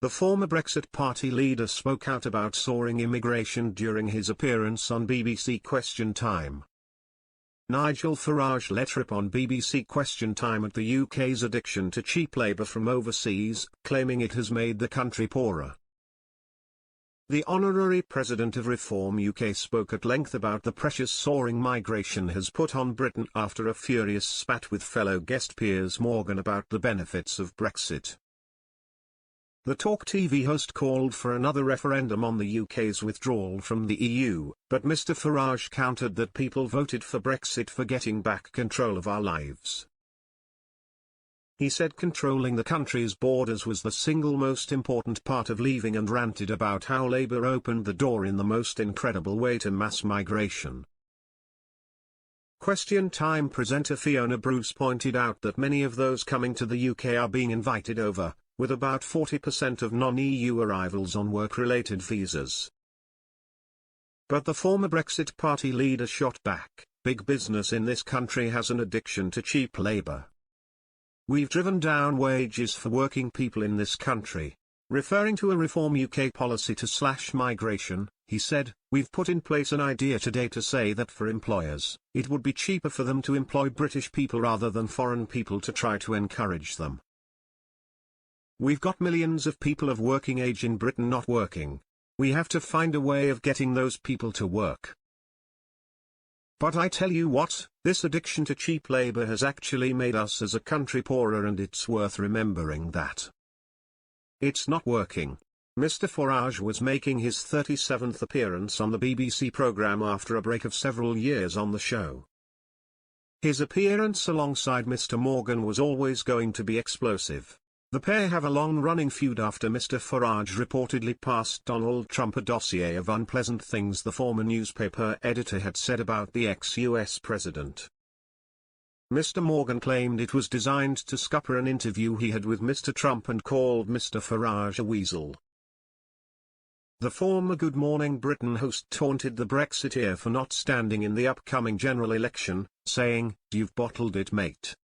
The former Brexit Party leader spoke out about soaring immigration during his appearance on BBC Question Time. Nigel Farage let rip on BBC Question Time at the UK's addiction to cheap labour from overseas, claiming it has made the country poorer. The honorary president of Reform UK spoke at length about the pressures soaring migration has put on Britain after a furious spat with fellow guest Piers Morgan about the benefits of Brexit. The Talk TV host called for another referendum on the UK's withdrawal from the EU, but Mr Farage countered that people voted for Brexit for getting back control of our lives. He said controlling the country's borders was the single most important part of leaving, and ranted about how Labour opened the door in the most incredible way to mass migration. Question Time presenter Fiona Bruce pointed out that many of those coming to the UK are being invited over, with about 40% of non-EU arrivals on work-related visas. But the former Brexit Party leader shot back, "Big business in this country has an addiction to cheap labour. We've driven down wages for working people in this country." Referring to a Reform UK policy to slash migration, he said, "We've put in place an idea today to say that for employers, it would be cheaper for them to employ British people rather than foreign people to try to encourage them. We've got millions of people of working age in Britain not working. We have to find a way of getting those people to work. But I tell you what, this addiction to cheap labour has actually made us as a country poorer, and it's worth remembering that. It's not working." Mr Farage was making his 37th appearance on the BBC programme after a break of several years on the show. His appearance alongside Mr Morgan was always going to be explosive. The pair have a long-running feud after Mr Farage reportedly passed Donald Trump a dossier of unpleasant things the former newspaper editor had said about the ex-US president. Mr Morgan claimed it was designed to scupper an interview he had with Mr Trump and called Mr Farage a weasel. The former Good Morning Britain host taunted the Brexiteer for not standing in the upcoming general election, saying, "You've bottled it, mate.